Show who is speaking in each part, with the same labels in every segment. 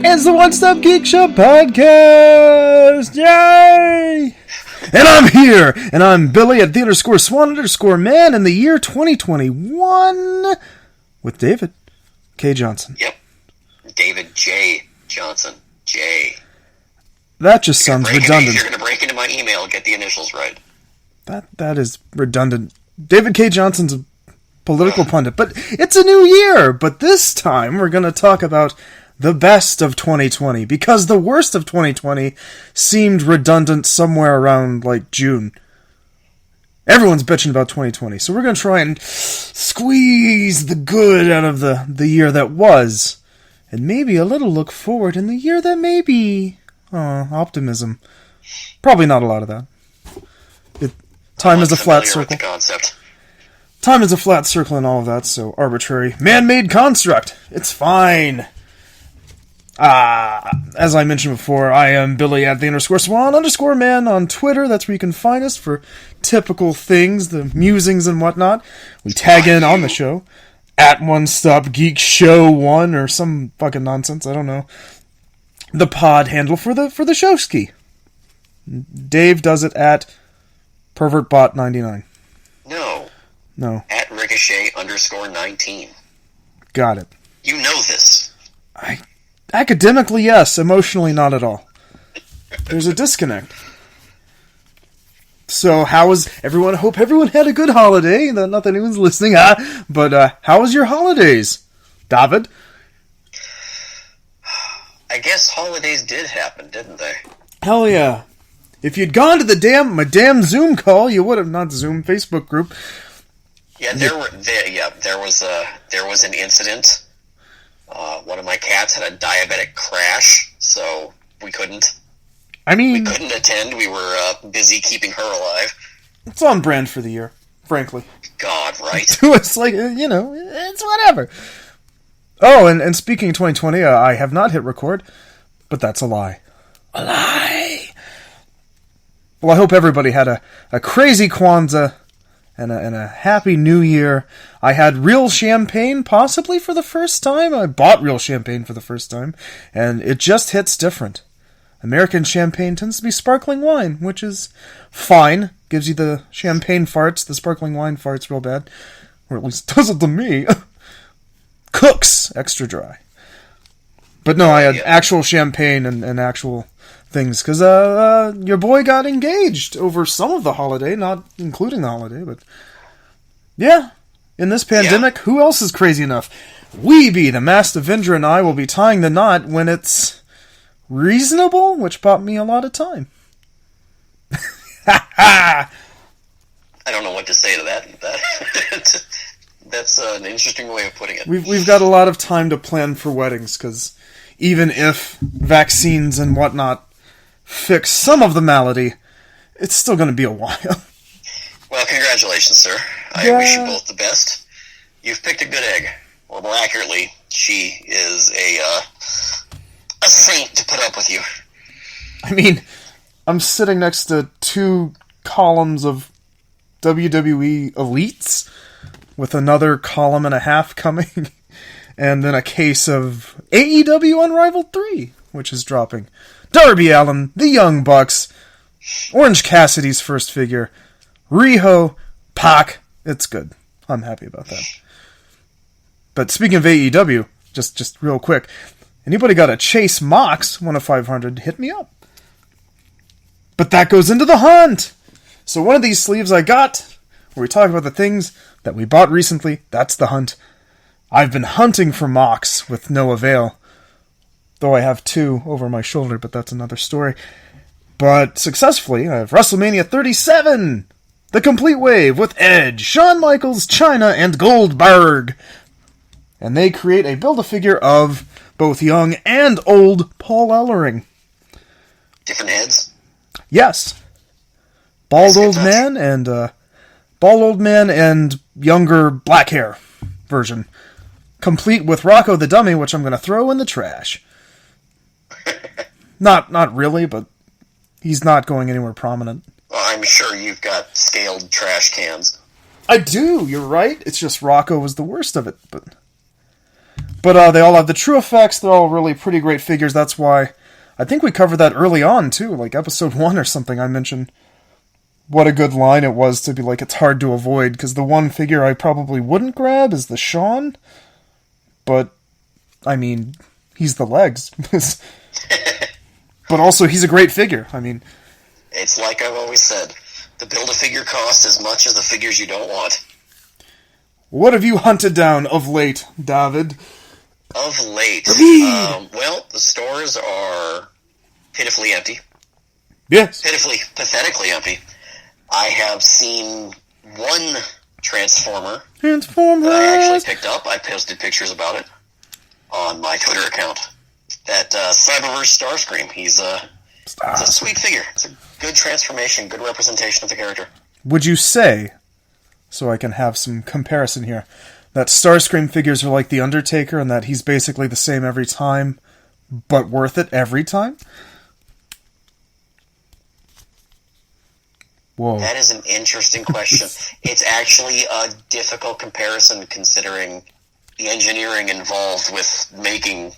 Speaker 1: It's the One Stop Geek Show podcast! Yay! And I'm here, and I'm Billy at _Swan_man in the year 2021 with David K. Johnson.
Speaker 2: Yep. David J. Johnson. J.
Speaker 1: That just sounds redundant.
Speaker 2: If you're going to break into my email, get the initials right.
Speaker 1: That is redundant. David K. Johnson's a political pundit, but it's a new year. But this time, we're going to talk about the best of 2020, because the worst of 2020 seemed redundant somewhere around, like, June. Everyone's bitching about 2020, so we're going to try and squeeze the good out of the year that was, and maybe a little look forward in the year that may be. Optimism. Probably not a lot of that. Time is a flat circle. Time is a flat circle and all of that, so arbitrary. Man-made construct. It's fine. As I mentioned before, I am Billy at _Swan_man on Twitter. That's where you can find us for typical things, the musings and whatnot. We tag in on the show at One Stop Geek Show 1 or some fucking nonsense. I don't know. The pod handle for the showski. Dave does it at pervertbot99. No.
Speaker 2: At Ricochet _19.
Speaker 1: Got it.
Speaker 2: You know this.
Speaker 1: Academically, yes. Emotionally, not at all. There's a disconnect. So, how was everyone? Hope everyone had a good holiday. Not that anyone's listening, but how was your holidays, David?
Speaker 2: I guess holidays did happen, didn't they?
Speaker 1: Hell yeah. If you'd gone to my damn Zoom call, you would have, not Zoom, Facebook group.
Speaker 2: Yeah, there was an incident. One of my cats had a diabetic crash, so we couldn't attend. We were busy keeping her alive.
Speaker 1: It's on brand for the year, frankly.
Speaker 2: God, right?
Speaker 1: It's like, it's whatever. Oh, and speaking of 2020, I have not hit record, but that's a lie. A lie! Well, I hope everybody had a crazy Kwanzaa and a happy New Year. I had real champagne, possibly for the first time. I bought real champagne for the first time, and it just hits different. American champagne tends to be sparkling wine, which is fine. Gives you the champagne farts, the sparkling wine farts real bad. Or at least does it to me. Cooks extra dry. But no, I had actual champagne and actual things, because your boy got engaged over some of the holiday, not including the holiday, but yeah, in this pandemic, Who else is crazy enough? The Masked Avenger, and I will be tying the knot when it's reasonable, which bought me a lot of time.
Speaker 2: I don't know what to say to that. That's an interesting way of putting it.
Speaker 1: We've got a lot of time to plan for weddings, because even if vaccines and whatnot fix some of the malady, it's still going to be a while.
Speaker 2: Well, congratulations, sir. I wish you both the best. You've picked a good egg. Or more accurately, she is a saint to put up with you.
Speaker 1: I mean, I'm sitting next to 2 columns of WWE elites, with another column and a half coming, and then a case of AEW Unrivaled 3, which is dropping. Darby Allin, the Young Bucks, Orange Cassidy's first figure, Riho, Pac. It's good. I'm happy about that. But speaking of AEW, just real quick, anybody got a Chase Mox 1 of 500, hit me up. But that goes into the hunt! So one of these sleeves I got, where we talk about the things that we bought recently, that's the hunt. I've been hunting for Mox with no avail. Though I have 2 over my shoulder, but that's another story. But successfully, I have WrestleMania 37! The Complete Wave with Edge, Shawn Michaels, Chyna, and Goldberg. And they create a Build-A-Figure of both young and old Paul Ellering.
Speaker 2: Different heads?
Speaker 1: Yes. Bald old man and younger black hair version. Complete with Rocco the Dummy, which I'm going to throw in the trash. Not really, but he's not going anywhere prominent.
Speaker 2: Well, I'm sure you've got scaled trash cans.
Speaker 1: I do, you're right. It's just Rocco was the worst of it. But they all have the true effects. They're all really pretty great figures. That's why I think we covered that early on, too. Like episode 1 or something, I mentioned what a good line it was to be like, it's hard to avoid, because the one figure I probably wouldn't grab is the Shawn. But, I mean, he's the legs. But also, he's a great figure. I mean,
Speaker 2: it's like I've always said, the Build-A-Figure costs as much as the figures you don't want.
Speaker 1: What have you hunted down of late, David?
Speaker 2: Of late? Well, the stores are pitifully empty.
Speaker 1: Yes.
Speaker 2: Pathetically empty. I have seen one Transformer
Speaker 1: Transformers
Speaker 2: that I actually picked up. I posted pictures about it on my Twitter account. That Cyberverse Starscream. It's a sweet figure. It's a good transformation, good representation of the character.
Speaker 1: Would you say, so I can have some comparison here, that Starscream figures are like The Undertaker and that he's basically the same every time, but worth it every time? Whoa.
Speaker 2: That is an interesting question. It's actually a difficult comparison considering the engineering involved with making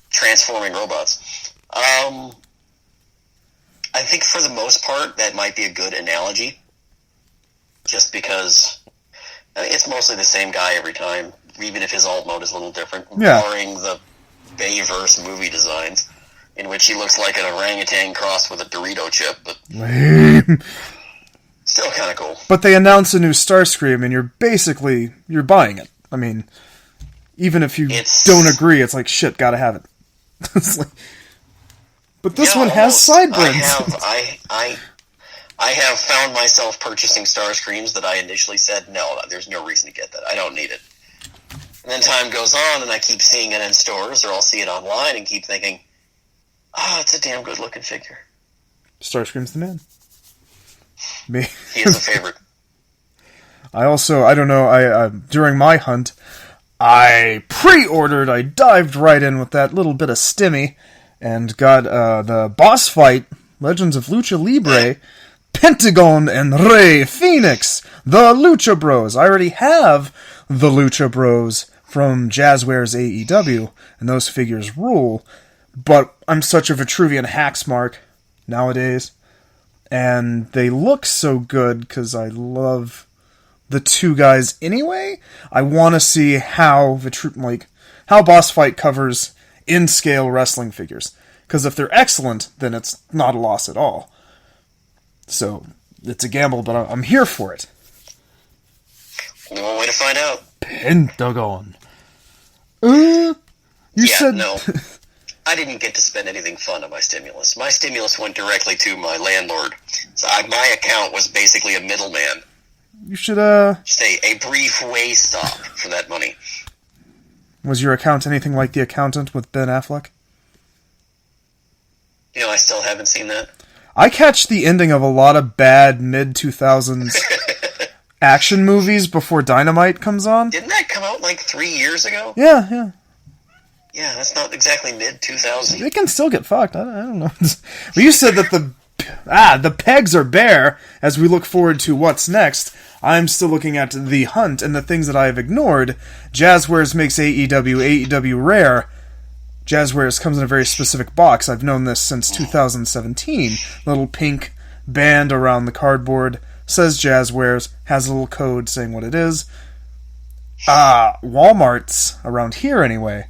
Speaker 2: transforming robots. I think for the most part that might be a good analogy, just because it's mostly the same guy every time, even if his alt mode is a little different, barring the Bayverse movie designs, in which he looks like an orangutan crossed with a Dorito chip, but still kind of cool.
Speaker 1: But they announce a new Starscream, and you're buying it. I mean, even if you don't agree, it's like, shit, gotta have it. It's like, but this one has sideburns.
Speaker 2: I have found myself purchasing Starscreams that I initially said, no, there's no reason to get that. I don't need it. And then time goes on, and I keep seeing it in stores, or I'll see it online, and keep thinking, it's a damn good-looking figure.
Speaker 1: Starscream's the man. Me.
Speaker 2: He is a favorite.
Speaker 1: During my hunt, I pre-ordered, I dived right in with that little bit of stimmy, and got the boss fight, Legends of Lucha Libre, Pentagon and Rey Fenix, the Lucha Bros. I already have the Lucha Bros from Jazzware's AEW, and those figures rule, but I'm such a Vitruvian hacksmark nowadays, and they look so good because I love the two guys anyway. I want to see how Boss Fight covers in-scale wrestling figures, because if they're excellent, then it's not a loss at all. So, it's a gamble, but I'm here for it.
Speaker 2: Only one way to find out.
Speaker 1: Pentagon.
Speaker 2: No. I didn't get to spend anything fun on my stimulus. My stimulus went directly to my landlord. So my account was basically a middleman.
Speaker 1: You should,
Speaker 2: just a brief way stop for that money.
Speaker 1: Was your account anything like The Accountant with Ben Affleck?
Speaker 2: I still haven't seen that.
Speaker 1: I catch the ending of a lot of bad mid-2000s action movies before Dynamite comes on.
Speaker 2: Didn't that come out like 3 years ago?
Speaker 1: Yeah.
Speaker 2: Yeah, that's not exactly mid-2000s.
Speaker 1: It can still get fucked. I don't know. But you said that the pegs are bare as we look forward to what's next. I'm still looking at the hunt and the things that I have ignored. Jazzwares makes AEW rare. Jazzwares comes in a very specific box. I've known this since 2017. Little pink band around the cardboard says Jazzwares, has a little code saying what it is. Walmarts, around here anyway,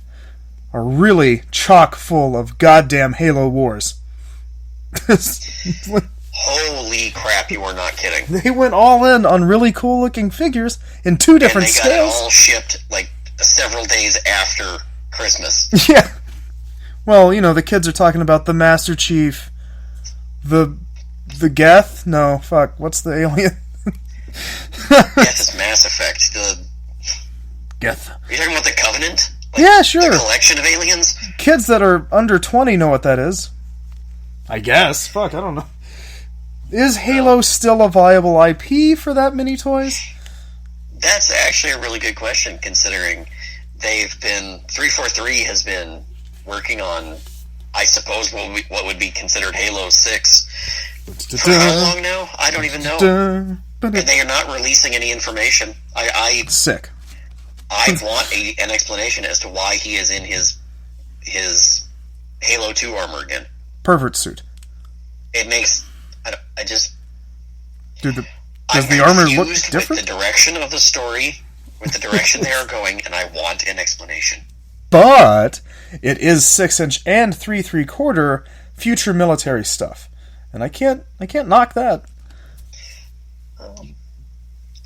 Speaker 1: are really chock full of goddamn Halo Wars.
Speaker 2: Holy crap, you are not kidding.
Speaker 1: They went all in on really cool looking figures in 2 different scales.
Speaker 2: And they got it all shipped like several days after Christmas.
Speaker 1: Yeah. Well, the kids are talking about the Master Chief, the Geth? No, fuck, what's the alien?
Speaker 2: Geth is Mass Effect.
Speaker 1: Geth.
Speaker 2: Are you talking about the Covenant?
Speaker 1: Yeah, sure.
Speaker 2: The collection of aliens?
Speaker 1: Kids that are under 20 know what that is. I guess. Fuck, I don't know. Is Halo still a viable IP for that many toys?
Speaker 2: That's actually a really good question, considering 343 has been working on, I suppose, what would be considered Halo 6 for how long now? I don't even know. And they are not releasing any information.
Speaker 1: Sick.
Speaker 2: I want an explanation as to why he is in his Halo 2 armor again.
Speaker 1: Pervert suit.
Speaker 2: It makes... I just...
Speaker 1: Does the armor look different?
Speaker 2: With the direction of the story, with the direction they are going, and I want an explanation.
Speaker 1: But it is 6-inch and 3 3/4 future military stuff, and I can't knock that.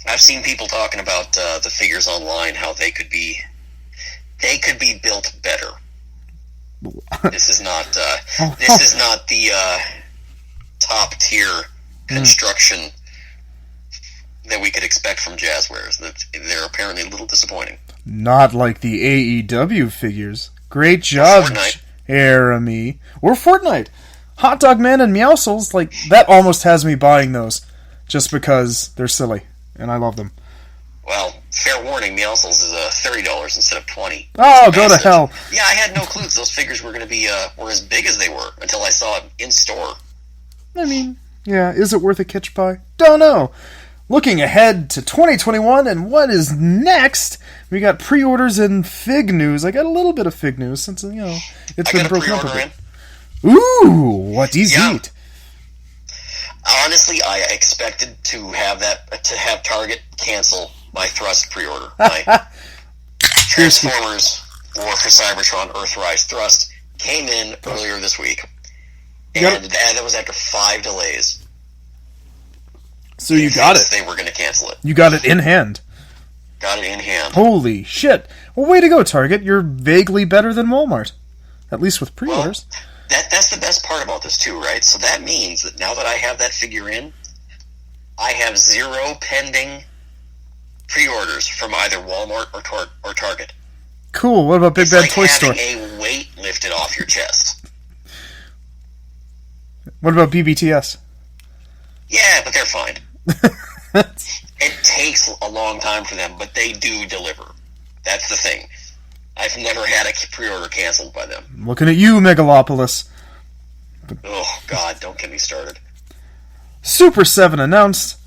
Speaker 2: I've seen people talking about the figures online, how they could be built better. This is not the top tier construction that we could expect from Jazzwares. That they're apparently a little disappointing.
Speaker 1: Not like the AEW figures. Great job, Jeremy. Or Fortnite. Hot Dog Man and Meowscles, like, that almost has me buying those. Just because they're silly. And I love them.
Speaker 2: Well, fair warning, Meowscles is $30 instead of $20.
Speaker 1: Oh, go to hell.
Speaker 2: Yeah, I had no clue those figures were going to be were as big as they were until I saw it in store.
Speaker 1: I mean, yeah, is it worth a kitsch buy? Don't know. Looking ahead to 2021 and what is next, we got pre-orders and fig news. I got a little bit of fig news since, it's been broken up a bit. Ooh, what do you eat?
Speaker 2: Honestly, I expected to have Target cancel my Thrust pre-order. My Transformers War for Cybertron Earthrise Thrust came in earlier this week, and that was after 5 delays.
Speaker 1: So you got it.
Speaker 2: They were going to cancel it.
Speaker 1: You got it in hand.
Speaker 2: Got it in hand.
Speaker 1: Holy shit. Well, way to go, Target. You're vaguely better than Walmart. At least with pre-orders.
Speaker 2: Well, that's the best part about this, too, right? So that means that now that I have that figure in, I have 0 pending pre-orders from either Walmart or Target.
Speaker 1: Cool. What about Big Bad Toy Store?
Speaker 2: It's like having a weight lifted off your chest.
Speaker 1: What about BBTS?
Speaker 2: Yeah, but they're fine. It takes a long time for them, but they do deliver. That's the thing. I've never had a pre-order canceled by them.
Speaker 1: Looking at you, Megalopolis.
Speaker 2: Oh, God, don't get me started.
Speaker 1: Super 7 announced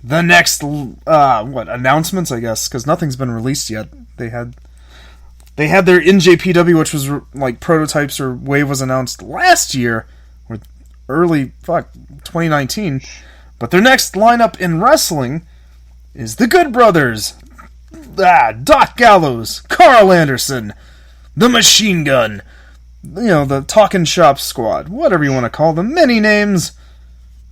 Speaker 1: the next, announcements, I guess, because nothing's been released yet. They had their NJPW, which was, prototypes or Wave was announced last year, or early, 2019. But their next lineup in wrestling is the Good Brothers. Doc Gallows, Carl Anderson, the Machine Gun, the Talkin' Shop Squad, whatever you want to call them. Many names,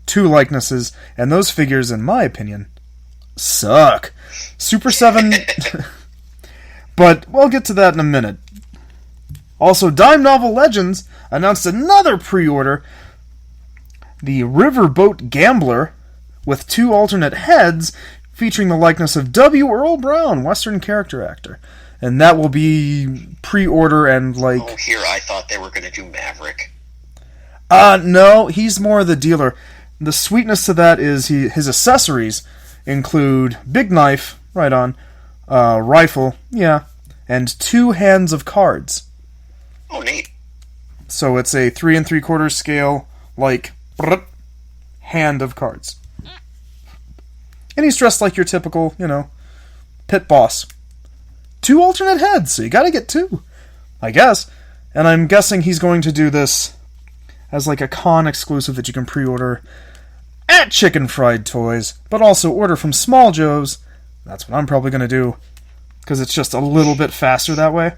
Speaker 1: 2 likenesses, and those figures, in my opinion, suck. Super 7... but we'll get to that in a minute. Also, Dime Novel Legends announced another pre-order, the Riverboat Gambler, with 2 alternate heads, featuring the likeness of W. Earl Brown, Western character actor. And that will be pre-order and,
Speaker 2: Oh, here, I thought they were going to do Maverick.
Speaker 1: No, he's more the dealer. The sweetness to that is his accessories include big knife, right on, rifle, yeah, and 2 hands of cards.
Speaker 2: Oh, neat.
Speaker 1: So it's a 3 3/4 scale, hand of cards. And he's dressed like your typical, pit boss. 2 alternate heads, so you gotta get 2, I guess. And I'm guessing he's going to do this as a con exclusive that you can pre-order at Chicken Fried Toys, but also order from Small Joe's. That's what I'm probably going to do, because it's just a little bit faster that way.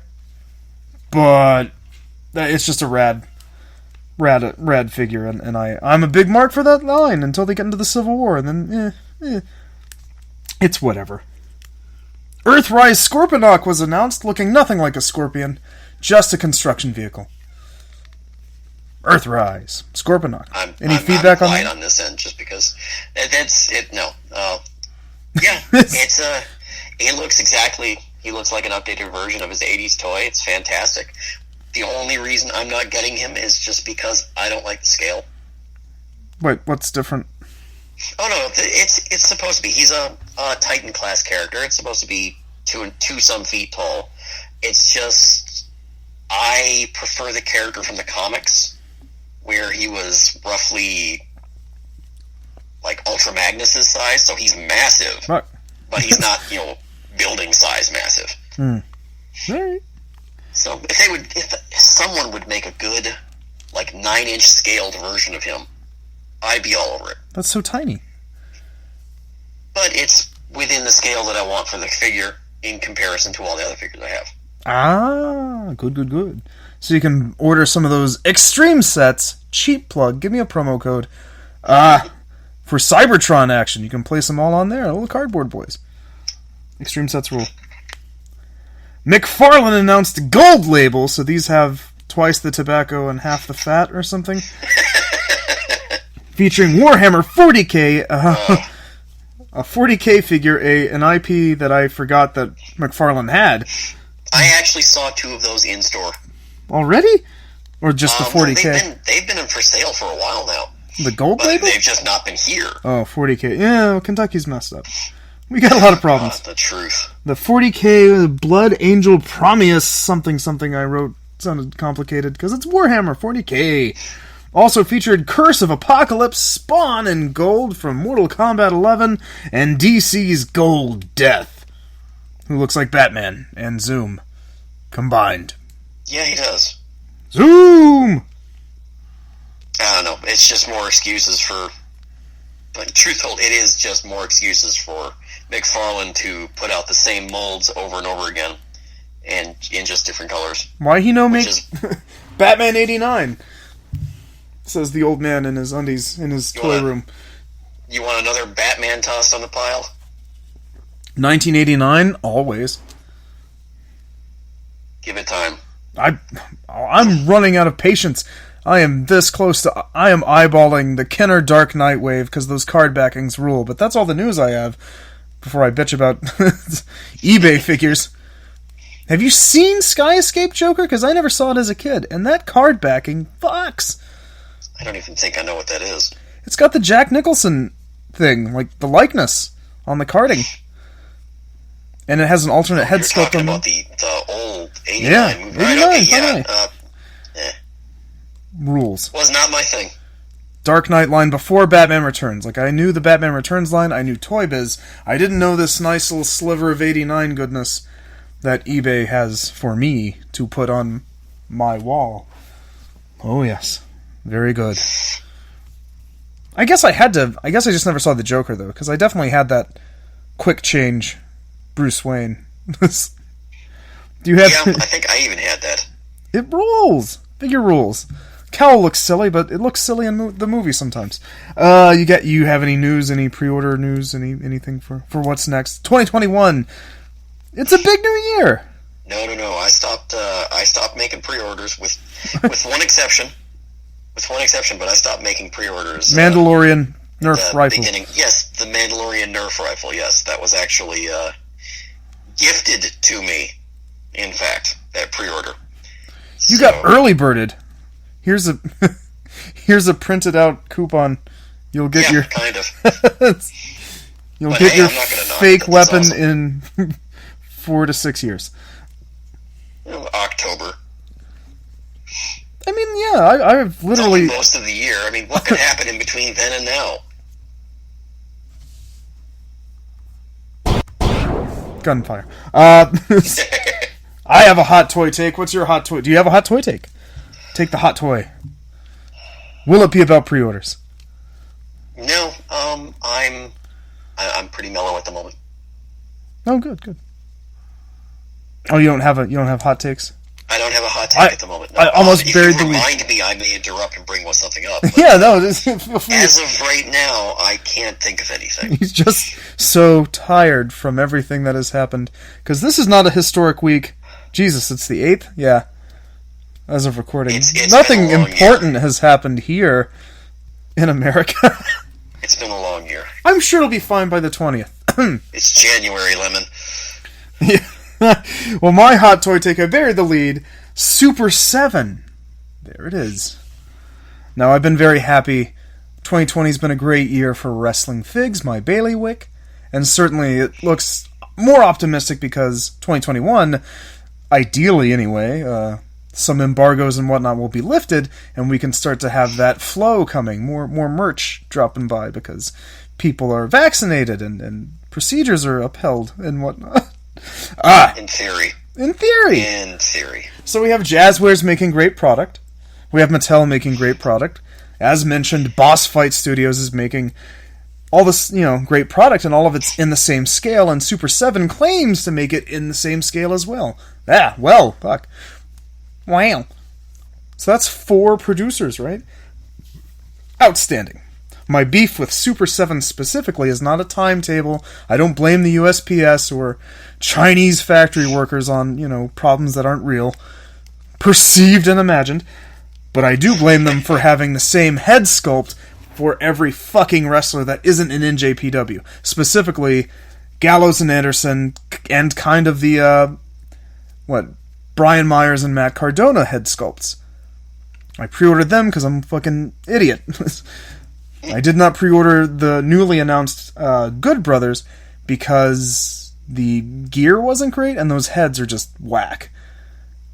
Speaker 1: But it's just a rad figure, and I'm a big mark for that line until they get into the Civil War, and then, it's whatever. Earthrise Scorponok was announced, looking nothing like a scorpion, just a construction vehicle. Earthrise Scorponok. Any feedback on that?
Speaker 2: On this end, just because that's it. No, yeah, it's he looks like an updated version of his '80s toy. It's fantastic. The only reason I'm not getting him is just because I don't like the scale.
Speaker 1: Wait, what's different?
Speaker 2: Oh no, it's supposed to be. He's a Titan class character. It's supposed to be 2 some feet tall. It's just I prefer the character from the comics, where he was roughly Ultra Magnus' size, so he's massive,
Speaker 1: right.
Speaker 2: But he's not building size massive.
Speaker 1: All right.
Speaker 2: So if someone would make a good, like 9-inch scaled version of him, I'd be all over it.
Speaker 1: That's so tiny.
Speaker 2: But it's within the scale that I want for the figure in comparison to all the other figures I have.
Speaker 1: Ah, good. So you can order some of those extreme sets. Cheap plug. Give me a promo code. For Cybertron action, you can place them all on there. Little cardboard boys. Extreme sets rule. McFarlane announced a gold label, so these have twice the tobacco and half the fat or something. Featuring Warhammer 40k, a 40k figure, an IP that I forgot that McFarlane had.
Speaker 2: I actually saw 2 of those in store.
Speaker 1: Already? Or just the 40k?
Speaker 2: They've been in for sale for a while now.
Speaker 1: The gold label?
Speaker 2: They've just not been here.
Speaker 1: Oh, 40k. Yeah, well, Kentucky's messed up. We got a lot of problems.
Speaker 2: The truth.
Speaker 1: The 40k Blood Angel Prometheus something I wrote sounded complicated because it's Warhammer 40k. Also featured Curse of Apocalypse, Spawn in gold from Mortal Kombat 11, and DC's Gold Death, who looks like Batman and Zoom combined.
Speaker 2: Yeah, he does.
Speaker 1: Zoom!
Speaker 2: I don't know. It's just more excuses for... But truth told, it is just more excuses for McFarlane to put out the same molds over and over again, and in just different colors.
Speaker 1: Why he no make Batman 89? Says the old man in his undies in his toy room.
Speaker 2: You want another Batman tossed on the pile?
Speaker 1: 1989, always.
Speaker 2: Give it time.
Speaker 1: I'm running out of patience. I am this close to... I am eyeballing the Kenner Dark Knight wave because those card backings rule, but that's all the news I have before I bitch about eBay figures. Have you seen Sky Escape Joker? Because I never saw it as a kid, and that card backing fucks.
Speaker 2: I don't even think I know what that is.
Speaker 1: It's got the Jack Nicholson thing, like the likeness on the carding. And it has an alternate head sculpt on
Speaker 2: about the old 89 movie. Right?
Speaker 1: 89,
Speaker 2: okay,
Speaker 1: rules.
Speaker 2: Was not my thing.
Speaker 1: Dark Knight line before Batman Returns. Like, I knew the Batman Returns line, I knew Toy Biz. I didn't know this nice little sliver of 89 goodness that eBay has for me to put on my wall. Oh, yes. Very good. I guess I just never saw the Joker, though, because I definitely had that quick change Bruce Wayne. Do you have...
Speaker 2: Yeah, I think I even had that.
Speaker 1: It rules! Figure rules. Cowl looks silly, but it looks silly in the movie sometimes. You have any news, any pre-order news, anything for what's next? 2021! It's a big new year!
Speaker 2: No. I stopped making pre-orders with one exception. With one exception, but I stopped making pre-orders.
Speaker 1: Mandalorian Nerf rifle.
Speaker 2: Yes, the Mandalorian Nerf rifle, yes. That was actually gifted to me, in fact, that pre-order.
Speaker 1: You got early birded. Here's a printed out coupon. You'll get your
Speaker 2: kind of.
Speaker 1: You'll get your fake weapon awesome. In 4 to 6 years.
Speaker 2: October.
Speaker 1: I mean, yeah, I've literally
Speaker 2: most of the year. I mean, what could happen in between then and now?
Speaker 1: Gunfire. I have a hot toy take. What's your hot toy? Do you have a hot toy take? Take the hot toy. Will it be about pre-orders?
Speaker 2: No, I'm pretty mellow at the moment.
Speaker 1: Oh, good. Oh, you don't have hot takes?
Speaker 2: I don't have a hot take at the moment. No.
Speaker 1: I almost buried the lead.
Speaker 2: Remind me, I may interrupt and bring something up.
Speaker 1: Yeah, no. As
Speaker 2: of right now, I can't think of anything.
Speaker 1: He's just so tired from everything that has happened. Because this is not a historic week. Jesus, it's the 8th? Yeah. As of recording.
Speaker 2: It's
Speaker 1: nothing important has happened here in America.
Speaker 2: It's been a long year.
Speaker 1: I'm sure it'll be fine by the 20th.
Speaker 2: It's January, Lemon.
Speaker 1: Yeah. Well, my hot toy take, I buried the lead. Super 7. There it is. Now, I've been very happy. 2020's been a great year for wrestling figs, my bailiwick. And certainly it looks more optimistic because 2021, ideally anyway, some embargoes and whatnot will be lifted, and we can start to have that flow coming, more merch dropping by because people are vaccinated and procedures are upheld and whatnot.
Speaker 2: In theory.
Speaker 1: In theory.
Speaker 2: In theory.
Speaker 1: So we have Jazzwares making great product. We have Mattel making great product. As mentioned, Boss Fight Studios is making all this, great product, and all of it's in the same scale, and Super 7 claims to make it in the same scale as well. Fuck. Wow. So that's 4 producers, right? Outstanding. My beef with Super 7 specifically is not a timetable. I don't blame the USPS or Chinese factory workers on, problems that aren't real, perceived and imagined. But I do blame them for having the same head sculpt for every fucking wrestler that isn't in NJPW. Specifically, Gallows and Anderson, and kind of the, Brian Myers and Matt Cardona head sculpts. I pre-ordered them because I'm a fucking idiot. I did not pre-order the newly announced Good Brothers because the gear wasn't great and those heads are just whack.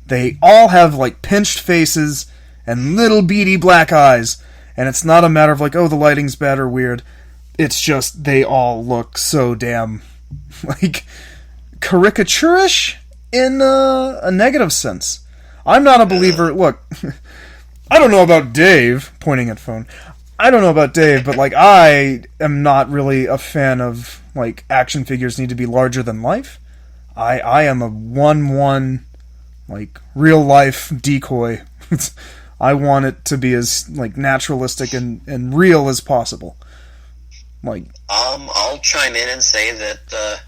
Speaker 1: They all have, pinched faces and little beady black eyes, and it's not a matter of, the lighting's bad or weird. It's just they all look so damn, caricaturish in a negative sense. I'm not a believer... Look, I don't know about Dave, pointing at phone. I don't know about Dave, but, I am not really a fan of, action figures need to be larger than life. I am a 1-1, real-life decoy. I want it to be as, naturalistic and real as possible.
Speaker 2: I'll chime in and say that,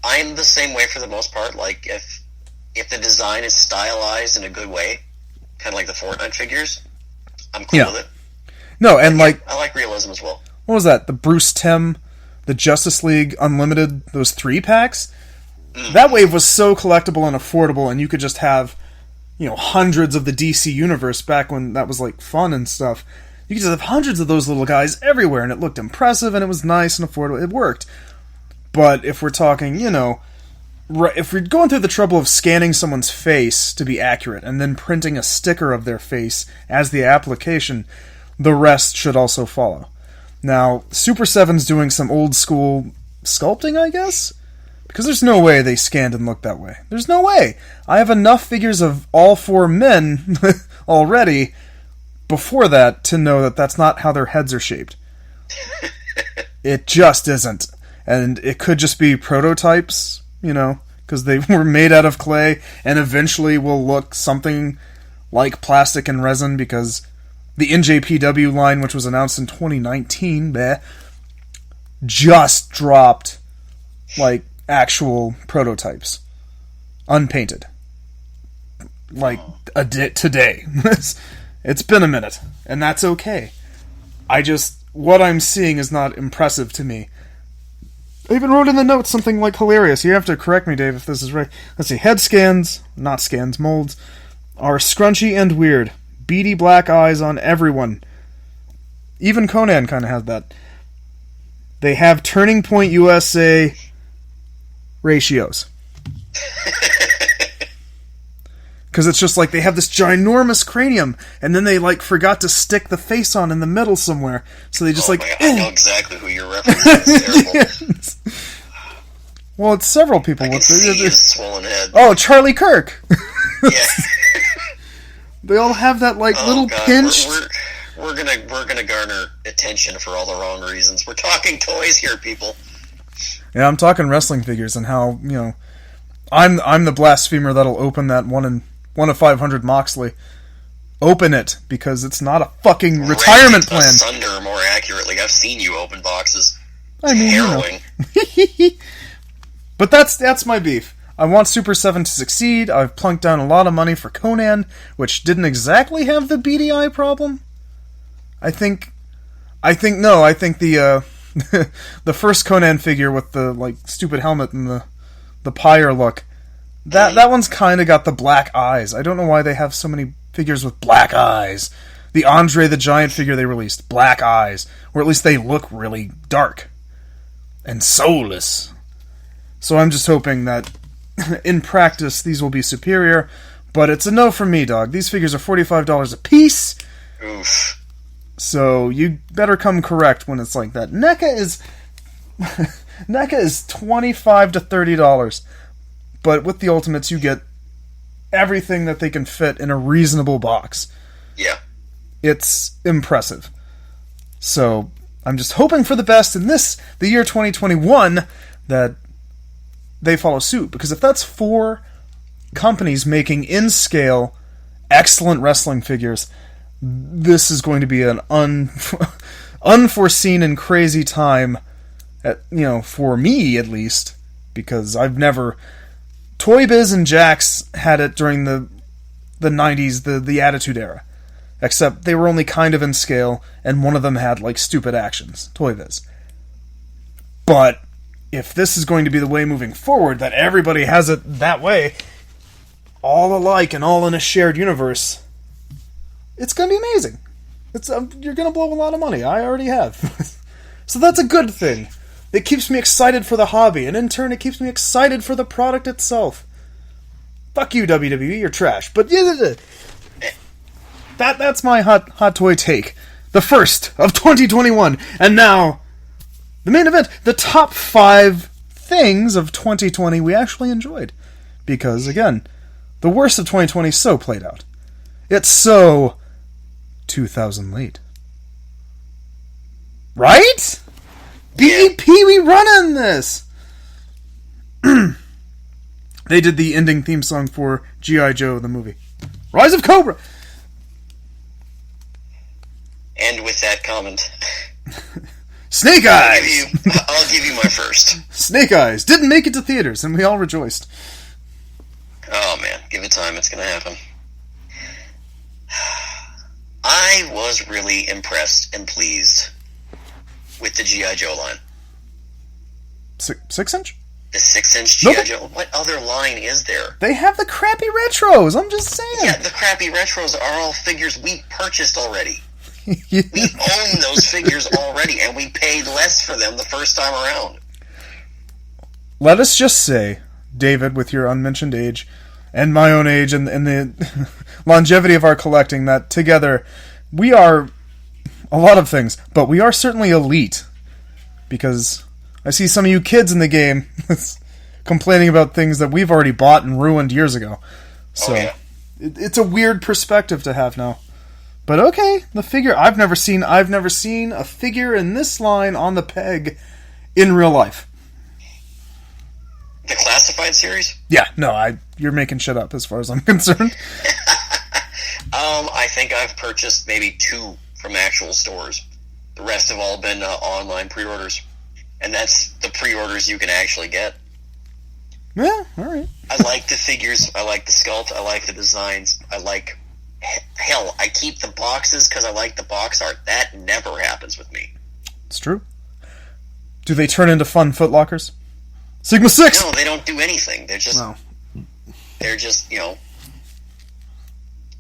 Speaker 2: I'm the same way for the most part. If the design is stylized in a good way, kind of like the Fortnite figures, I'm cool with it.
Speaker 1: No, and
Speaker 2: I like realism as well.
Speaker 1: What was that? The Bruce Timm, the Justice League Unlimited, those 3-packs? That wave was so collectible and affordable, and you could just have, hundreds of the DC Universe back when that was, fun and stuff. You could just have hundreds of those little guys everywhere, and it looked impressive, and it was nice and affordable. It worked. But if we're talking, if we're going through the trouble of scanning someone's face to be accurate, and then printing a sticker of their face as the application... the rest should also follow. Now, Super 7's doing some old school sculpting, I guess? Because there's no way they scanned and looked that way. There's no way. I have enough figures of all 4 men already before that to know that that's not how their heads are shaped. It just isn't. And it could just be prototypes, because they were made out of clay and eventually will look something like plastic and resin because... the NJPW line, which was announced in 2019, just dropped, actual prototypes. Unpainted. Today. It's been a minute, and that's okay. What I'm seeing is not impressive to me. I even wrote in the notes something hilarious. You have to correct me, Dave, if this is right. Let's see, head scans, not scans, molds, are scrunchy and weird. Beady black eyes on everyone. Even Conan kind of has that. They have Turning Point USA ratios. Because it's just they have this ginormous cranium, and then they forgot to stick the face on in the middle somewhere. So they just
Speaker 2: I know exactly who you're referencing. It's terrible.
Speaker 1: Yes. Well, it's several people.
Speaker 2: I can see his swollen head.
Speaker 1: Oh, Charlie Kirk.
Speaker 2: Yeah.
Speaker 1: They all have that little
Speaker 2: God,
Speaker 1: pinched.
Speaker 2: We're gonna garner attention for all the wrong reasons. We're talking toys here, people.
Speaker 1: Yeah, I'm talking wrestling figures and how I'm the blasphemer that'll open that 1 of 500 Moxley. Open it because it's not a fucking retirement plan.
Speaker 2: Asunder, more accurately, I've seen you open boxes. It's
Speaker 1: I mean,
Speaker 2: harrowing.
Speaker 1: But that's my beef. I want Super 7 to succeed. I've plunked down a lot of money for Conan, which didn't exactly have the beady eye problem. I think the the first Conan figure with the stupid helmet and the pyre look, that one's kind of got the black eyes. I don't know why they have so many figures with black eyes. The Andre the Giant figure they released, black eyes, or at least they look really dark and soulless. So I'm just hoping that in practice, these will be superior, but it's a no from me, dog. These figures are $45 a piece.
Speaker 2: Oof.
Speaker 1: So you better come correct when it's like that. NECA is $25 to $30. but with the Ultimates you get everything that they can fit in a reasonable box.
Speaker 2: Yeah.
Speaker 1: It's impressive. So, I'm just hoping for the best in the year 2021, that they follow suit. Because if that's 4 companies making in-scale, excellent wrestling figures, this is going to be an unforeseen and crazy time, for me at least, because I've never... Toy Biz and Jakks had it during the 90s, the Attitude Era. Except they were only kind of in scale, and one of them had, stupid actions. Toy Biz. But if this is going to be the way moving forward, that everybody has it that way, all alike and all in a shared universe, it's going to be amazing. You're going to blow a lot of money. I already have. So that's a good thing. It keeps me excited for the hobby, and in turn it keeps me excited for the product itself. Fuck you, WWE, you're trash. But that's my hot toy take. The first of 2021. And now, the main event. The top 5 things of 2020 we actually enjoyed. Because, again, the worst of 2020 is so played out. It's so 2000 late. Right? BEP, we running this! They did the ending theme song for G.I. Joe, the movie. Rise of Cobra!
Speaker 2: And with that comment...
Speaker 1: Snake Eyes!
Speaker 2: I'll give you my first.
Speaker 1: Snake Eyes didn't make it to theaters, and we all rejoiced.
Speaker 2: Oh man, give it time, it's gonna happen. I was really impressed and pleased with the G.I. Joe line.
Speaker 1: 6-inch?
Speaker 2: The 6-inch G.I. Joe? What other line is there?
Speaker 1: They have the crappy retros, I'm just saying.
Speaker 2: Yeah, the crappy retros are all figures we purchased already. Yeah. We own those figures already, and we paid less for them the first time around.
Speaker 1: Let us just say, David, with your unmentioned age, and my own age, and the longevity of our collecting, that together we are a lot of things, but we are certainly elite. Because I see some of you kids in the game complaining about things that we've already bought and ruined years ago. So it's a weird perspective to have now. But okay, the figure I've never seen a figure in this line on the peg in real life.
Speaker 2: The Classified series?
Speaker 1: Yeah, no, you're making shit up as far as I'm concerned.
Speaker 2: I think I've purchased maybe 2 from actual stores. The rest have all been online pre-orders. And that's the pre-orders you can actually get.
Speaker 1: Yeah, alright.
Speaker 2: I like the figures, I like the sculpt, I like the designs, hell, I keep the boxes because I like the box art. That never happens with me.
Speaker 1: It's true. Do they turn into fun footlockers? Sigma 6!
Speaker 2: No, they don't do anything. They're just,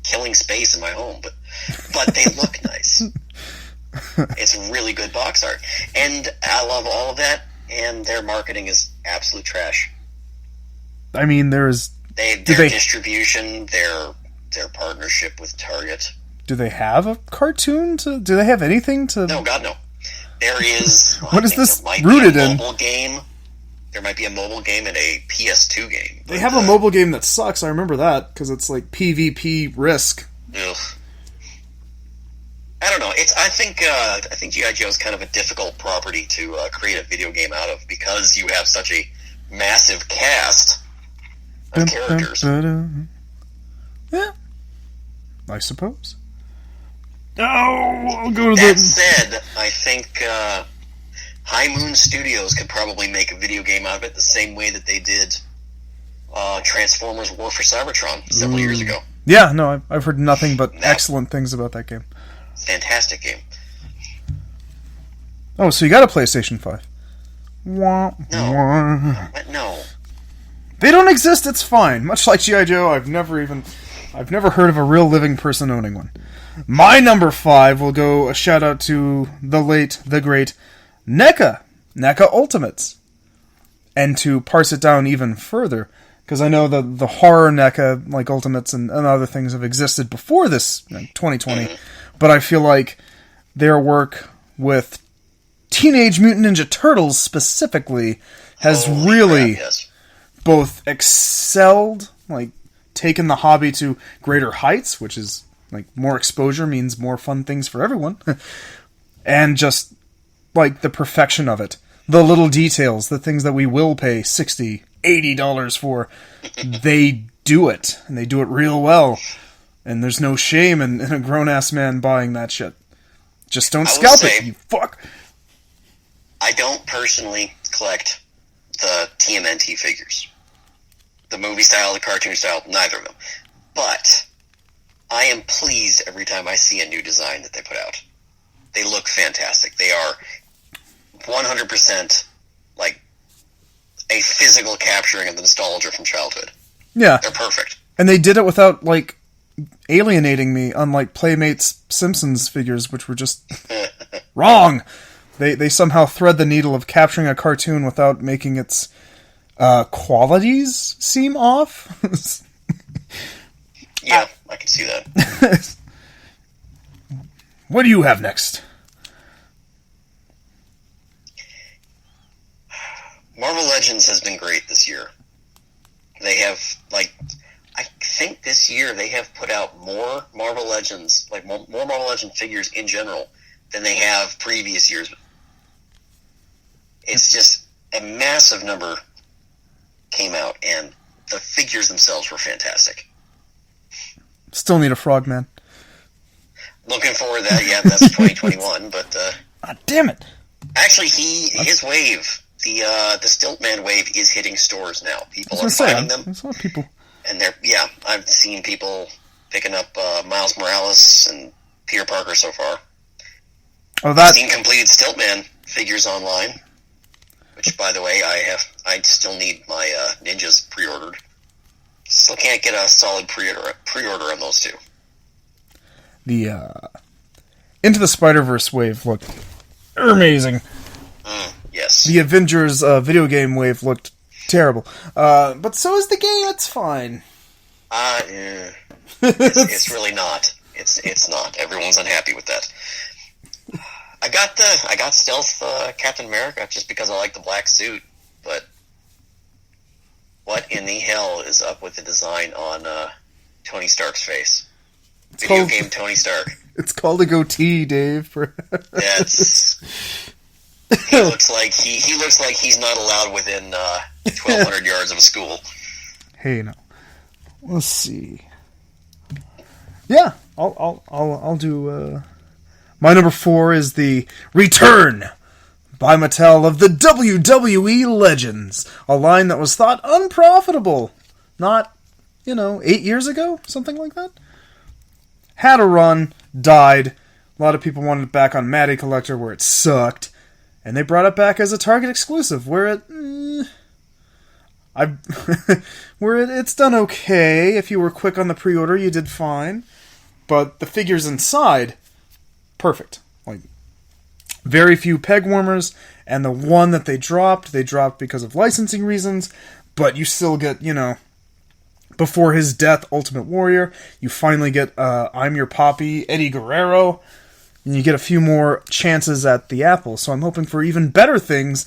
Speaker 2: killing space in my home. But they look nice. It's really good box art. And I love all of that, and their marketing is absolute trash.
Speaker 1: I mean, their
Speaker 2: distribution, their partnership with Target.
Speaker 1: Do they have a cartoon? Do they have anything to...
Speaker 2: No, God, no. There is...
Speaker 1: What is this rooted in?
Speaker 2: Game. There might be a mobile game and a PS2 game.
Speaker 1: They have a mobile game that sucks, I remember that, because it's like PvP Risk.
Speaker 2: Ugh. I don't know. I think G.I. Joe is kind of a difficult property to create a video game out of, because you have such a massive cast of characters.
Speaker 1: Yeah. I suppose. Oh, I'll go to
Speaker 2: that said, I think High Moon Studios could probably make a video game out of it the same way that they did Transformers War for Cybertron several years ago.
Speaker 1: Yeah, no, I've heard nothing but excellent things about that game.
Speaker 2: Fantastic game.
Speaker 1: Oh, so you got a PlayStation 5?
Speaker 2: No.
Speaker 1: They don't exist, it's fine. Much like G.I. Joe, I've never heard of a real living person owning one. My number 5 will go a shout out to the late, the great NECA Ultimates. And to parse it down even further, because I know the horror NECA, like Ultimates and other things, have existed before this 2020, but I feel like their work with Teenage Mutant Ninja Turtles specifically has both excelled, like taken the hobby to greater heights, which is like more exposure means more fun things for everyone, and just like the perfection of it. The little details, the things that we will pay $60, $80 for, they do it, and they do it real well. And there's no shame in a grown-ass man buying that shit. Just don't scalp it, you fuck.
Speaker 2: I don't personally collect the TMNT figures. The movie style, the cartoon style, neither of them. But I am pleased every time I see a new design that they put out. They look fantastic. They are 100% like a physical capturing of the nostalgia from childhood.
Speaker 1: Yeah.
Speaker 2: They're perfect.
Speaker 1: And they did it without, like, alienating me, unlike Playmates Simpsons figures, which were just wrong. They somehow thread the needle of capturing a cartoon without making its qualities seem off.
Speaker 2: Yeah, I can see that.
Speaker 1: What do you have next?
Speaker 2: Marvel Legends has been great this year. They have, like, I think this year they have put out more Marvel Legends, like more Marvel Legend figures in general than they have previous years. It's just a massive number came out, and the figures themselves were fantastic.
Speaker 1: Still need a Frogman.
Speaker 2: Looking forward to that. Yeah, that's 2021. But
Speaker 1: damn it!
Speaker 2: Actually, his wave, the Stiltman wave, is hitting stores now. People are finding them.
Speaker 1: There's a lot of people,
Speaker 2: and I've seen people picking up Miles Morales and Peter Parker so far.
Speaker 1: Oh,
Speaker 2: I've seen completed Stiltman figures online. Which, by the way, I still need my Ninjas pre-ordered. Still can't get a solid pre-order on those two.
Speaker 1: The Into the Spider-Verse wave looked amazing.
Speaker 2: Yes.
Speaker 1: The Avengers video game wave looked terrible. But so is the game. It's fine.
Speaker 2: Yeah. It's really not. It's not. Everyone's unhappy with that. I got Stealth Captain America just because I like the black suit, but what in the hell is up with the design on Tony Stark's face? Video game Tony Stark.
Speaker 1: It's called a goatee, Dave.
Speaker 2: He looks like he's not allowed within 1,200 yards of a school.
Speaker 1: Hey, no. Let's see. Yeah, I'll do. My number 4 is the Return by Mattel of the WWE Legends, a line that was thought unprofitable not, 8 years ago, something like that. Had a run, died. A lot of people wanted it back on Matty Collector where it sucked, and they brought it back as a Target exclusive where it's done okay. If you were quick on the pre-order, you did fine, but the figures inside, perfect. Like, very few peg warmers, and the one that they dropped because of licensing reasons, but you still get, before his death, Ultimate Warrior. You finally get I'm Your Poppy, Eddie Guerrero, and you get a few more chances at the apple. So I'm hoping for even better things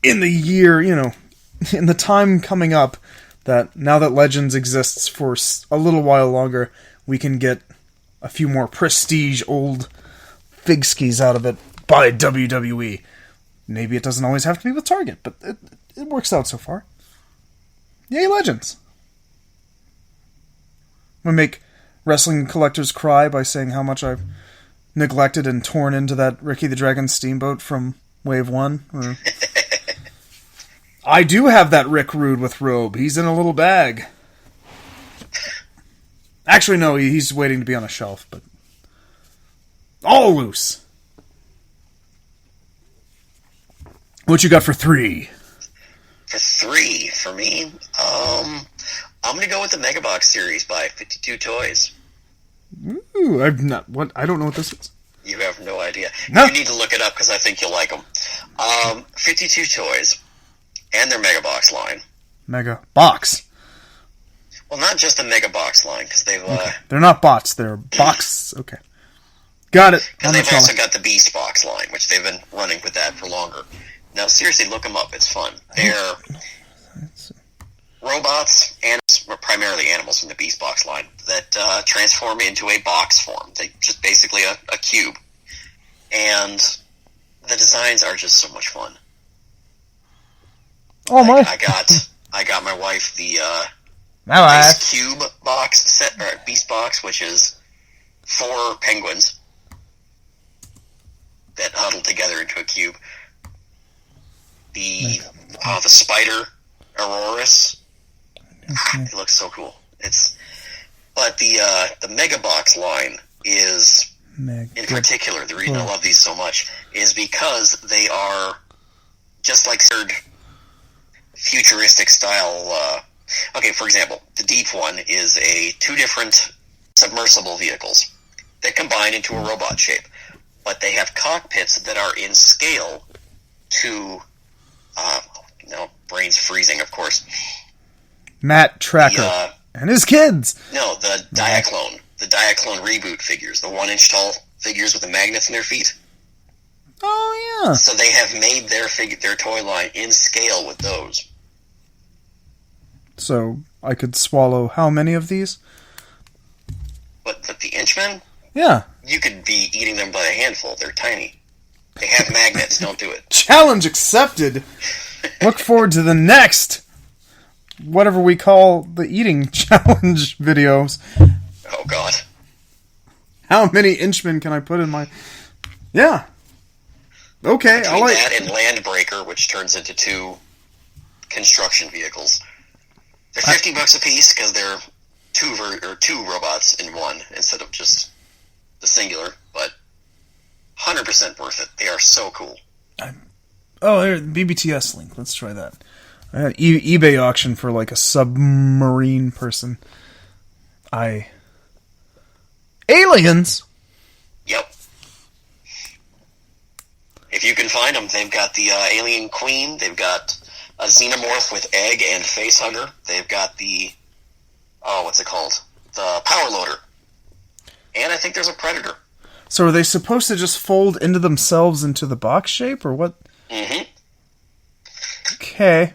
Speaker 1: in the year, in the time coming up, that now that Legends exists for a little while longer, we can get a few more prestige old figskis out of it by WWE. Maybe it doesn't always have to be with Target, but it works out so far. Yay, Legends! I'm gonna make wrestling collectors cry by saying how much I've neglected and torn into that Ricky the Dragon Steamboat from Wave 1. I do have that Rick Rude with robe. He's in a little bag. Actually, no, he's waiting to be on a shelf, but all loose. What you got for 3?
Speaker 2: For 3, for me, I'm going to go with the Megabox series by 52 Toys.
Speaker 1: Ooh, I don't know what this is.
Speaker 2: You have no idea.
Speaker 1: No.
Speaker 2: You need to look it up because I think you'll like them. 52 Toys and their Megabox line.
Speaker 1: Mega box.
Speaker 2: Well, not just the Megabox line, because they've...
Speaker 1: Okay. They're not bots, they're box. Okay. Got it.
Speaker 2: Because they've also got the Beast Box line, which they've been running with that for longer. Now, seriously, look them up. It's fun. robots, animals, primarily animals from the Beast Box line, that transform into a box form. They just basically a cube. And the designs are just so much fun.
Speaker 1: Oh my!
Speaker 2: I got my wife the
Speaker 1: my
Speaker 2: Beast Cube box set, or Beast Box, which is 4 penguins that huddle together into a cube. The spider Aurorus. It looks so cool. But the Mega Box line is, in particular, the reason I love these so much is because they are just like third futuristic style. Okay, for example, the deep one is 2 different submersible vehicles that combine into a robot shape, but they have cockpits that are in scale to, brain's freezing, of course.
Speaker 1: Matt Tracker and his kids.
Speaker 2: No, the Diaclone reboot figures, the 1-inch tall figures with the magnets in their feet.
Speaker 1: Oh yeah.
Speaker 2: So they have made their toy line in scale with those.
Speaker 1: So I could swallow how many of these?
Speaker 2: But the Inchmen?
Speaker 1: Yeah.
Speaker 2: You could be eating them by a handful. They're tiny. They have magnets. Don't do it.
Speaker 1: Challenge accepted. Look forward to the next, whatever we call the eating challenge videos.
Speaker 2: Oh, God.
Speaker 1: How many Inchmen can I put in my... Yeah. Okay,
Speaker 2: Between that and Landbreaker, which turns into 2 construction vehicles. They're $50 a piece because they're 2 robots in one instead of just the singular, but 100% worth it. They are so cool.
Speaker 1: Here, BBTS link. Let's try that. I had eBay auction for like a submarine person. Aliens?
Speaker 2: Yep. If you can find them, they've got the Alien Queen. They've got a Xenomorph with egg and facehugger. They've got the... what's it called? The Power Loader. And I think there's a Predator.
Speaker 1: So are they supposed to just fold into themselves into the box shape, or what?
Speaker 2: Mm-hmm.
Speaker 1: Okay.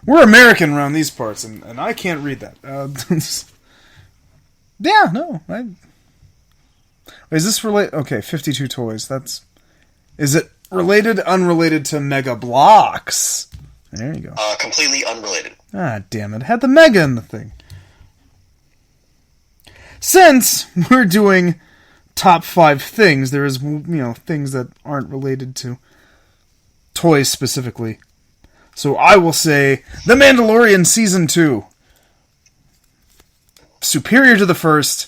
Speaker 1: We're American around these parts, and I can't read that. Yeah, no. Is this related? Okay, 52 toys. Is it related, unrelated to Mega Bloks? There you go.
Speaker 2: Completely unrelated.
Speaker 1: Ah, damn it. Had the Mega in the thing. Since we're doing top 5 things, there is, things that aren't related to toys specifically. So I will say The Mandalorian Season 2. Superior to the first,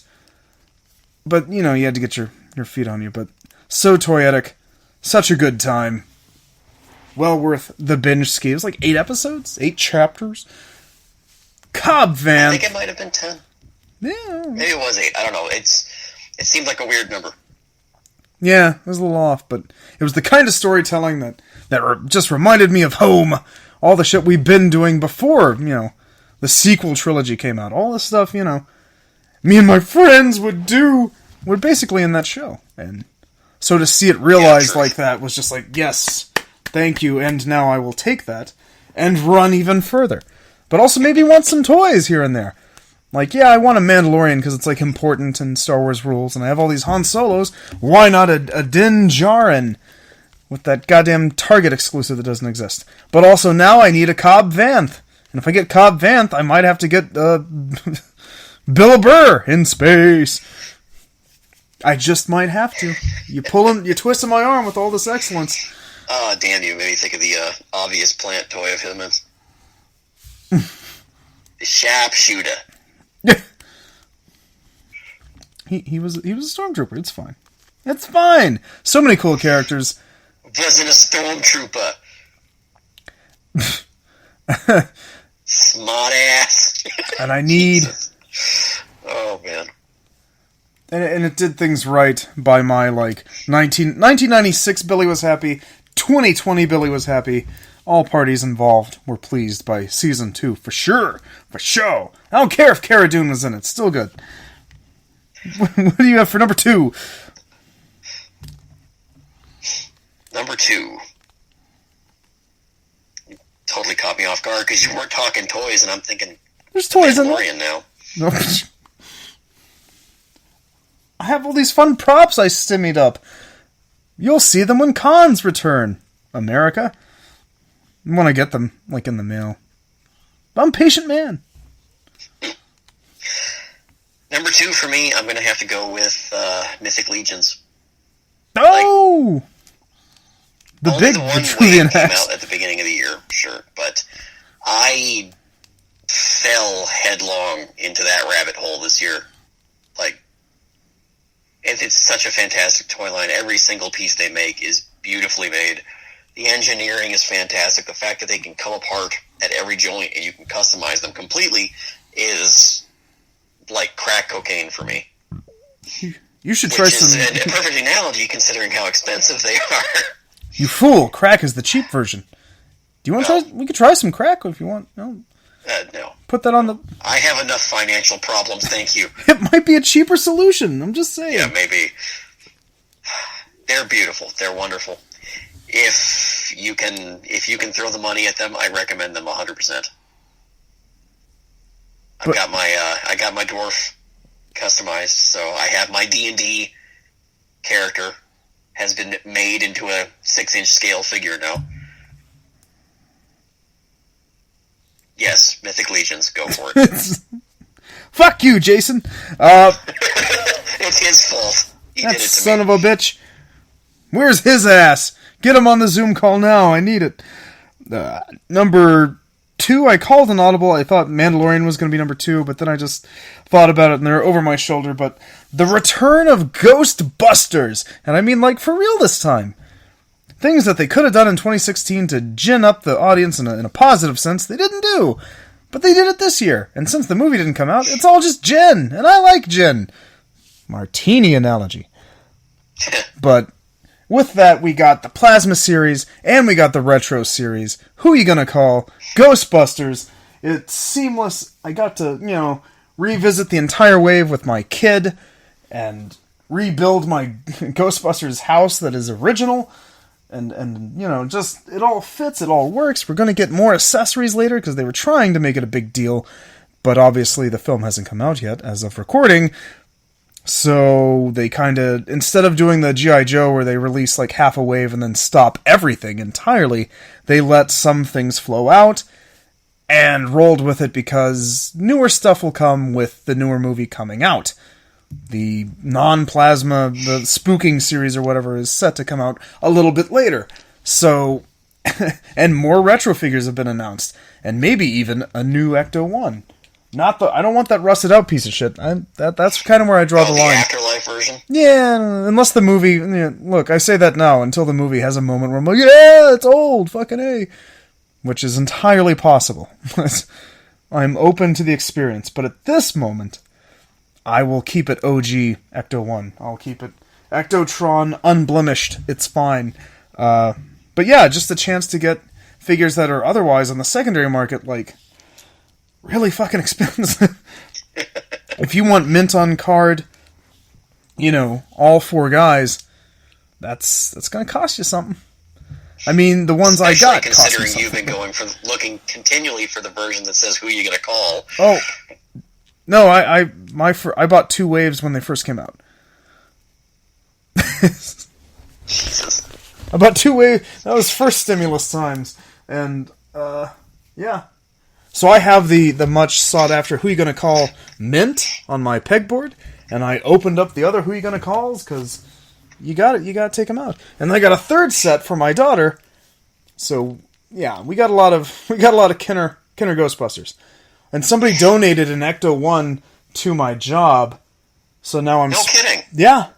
Speaker 1: but, you had to get your feet on you, but so toyetic. Such a good time. Well worth the binge ski. It was like 8 episodes? 8 chapters? Cobb Vanth.
Speaker 2: I think it might have been 10.
Speaker 1: Yeah.
Speaker 2: Maybe it was 8. I don't know. It seemed like a weird number.
Speaker 1: Yeah, it was a little off, but it was the kind of storytelling that just reminded me of home. All the shit we've been doing before, the sequel trilogy came out. All the stuff, me and my friends would basically in that show. And so to see it realized like that was just like, yes, thank you, and now I will take that and run even further. But also maybe want some toys here and there. Like, yeah, I want a Mandalorian because it's, like, important in Star Wars rules, and I have all these Han Solos. Why not a Din Djarin with that goddamn Target exclusive that doesn't exist? But also now I need a Cobb Vanth. And if I get Cobb Vanth, I might have to get Bill Burr in space. I just might have to. You twisting my arm with all this excellence.
Speaker 2: Oh, damn you. Made me think of the obvious plant toy of him. The Sharpshooter.
Speaker 1: He was a stormtrooper. It's fine. It's fine. So many cool characters.
Speaker 2: Wasn't a stormtrooper. Smart ass.
Speaker 1: And I need...
Speaker 2: Oh, man.
Speaker 1: And it did things right by my, 1996 Billy was happy, 2020 Billy was happy. All parties involved were pleased by Season 2, for sure. For sure. I don't care if Cara Dune was in it. Still good. What do you have for number 2?
Speaker 2: Number 2. totally caught me off guard because you weren't talking toys, and I'm thinking,
Speaker 1: there's toys in there.
Speaker 2: Mandalorian now.
Speaker 1: No. I have all these fun props I stimmied up. You'll see them when cons return, America. When I get them, like, in the mail. I'm a patient man.
Speaker 2: Number 2 for me, I'm going to have to go with Mythic Legions.
Speaker 1: Oh! The big
Speaker 2: one
Speaker 1: Vitruvian
Speaker 2: came
Speaker 1: axe.
Speaker 2: out at the beginning of the year, sure, but I fell headlong into that rabbit hole this year. Like, it's such a fantastic toy line. Every single piece they make is beautifully made. The engineering is fantastic. The fact that they can come apart at every joint and you can customize them completely is like crack cocaine for me.
Speaker 1: You should try some.
Speaker 2: Which is a perfect analogy considering how expensive they are.
Speaker 1: You fool! Crack is the cheap version. Do you want to try? We could try some crack if you want. No.
Speaker 2: No.
Speaker 1: Put that on the.
Speaker 2: I have enough financial problems, thank you.
Speaker 1: It might be a cheaper solution. I'm just saying.
Speaker 2: Yeah, maybe. They're beautiful. They're wonderful. If you can throw the money at them, I recommend them 100%. I got my dwarf customized, so I have my D&D character has been made into a 6-inch scale figure now. Yes, Mythic Legions, go for it.
Speaker 1: Fuck you, Jason.
Speaker 2: It's his fault. He did it to
Speaker 1: son
Speaker 2: me.
Speaker 1: of a bitch. Where's his ass? Get him on the Zoom call now. I need it. Number 2, I called an audible. I thought Mandalorian was going to be number 2, but then I just thought about it and they're over my shoulder. But the return of Ghostbusters. And I mean, like, for real this time. Things that they could have done in 2016 to gin up the audience in a positive sense, they didn't do. But they did it this year. And since the movie didn't come out, it's all just gin. And I like gin. Martini analogy. But with that, we got the Plasma series, and we got the Retro series. Who you gonna call? Ghostbusters. It's seamless. I got to, revisit the entire wave with my kid, and rebuild my Ghostbusters house that is original. And just, it all fits, it all works. We're gonna get more accessories later, because they were trying to make it a big deal. But obviously the film hasn't come out yet, as of recording. So they kind of, instead of doing the G.I. Joe where they release like half a wave and then stop everything entirely, they let some things flow out and rolled with it because newer stuff will come with the newer movie coming out. The non-plasma, the spooking series or whatever is set to come out a little bit later. So, and more retro figures have been announced. And maybe even a new Ecto-1. I don't want that rusted out piece of shit. That's kind of where I draw the line.
Speaker 2: The Afterlife version?
Speaker 1: Yeah, unless the movie... look, I say that now until the movie has a moment where I'm like, yeah, it's old, fucking A. Which is entirely possible. I'm open to the experience. But at this moment, I will keep it OG Ecto-1. I'll keep it Ectotron unblemished. It's fine. But yeah, just the chance to get figures that are otherwise on the secondary market, like... really fucking expensive. If you want mint on card, all 4 guys, that's gonna cost you something. I mean, the ones
Speaker 2: Especially
Speaker 1: I got cost me
Speaker 2: considering
Speaker 1: something.
Speaker 2: you've been looking continually for the version that says who you gonna call.
Speaker 1: Oh, no, I bought 2 waves when they first came out.
Speaker 2: Jesus.
Speaker 1: I bought 2 waves. That was first stimulus times, and yeah. So I have the much sought after Who You Gonna Call mint on my pegboard, and I opened up the other Who You Gonna Calls because you gotta take them out. And I got a 3rd set for my daughter. So yeah, we got a lot of Kenner Ghostbusters, and somebody donated an Ecto-1 to my job. So now I'm
Speaker 2: no kidding.
Speaker 1: Yeah,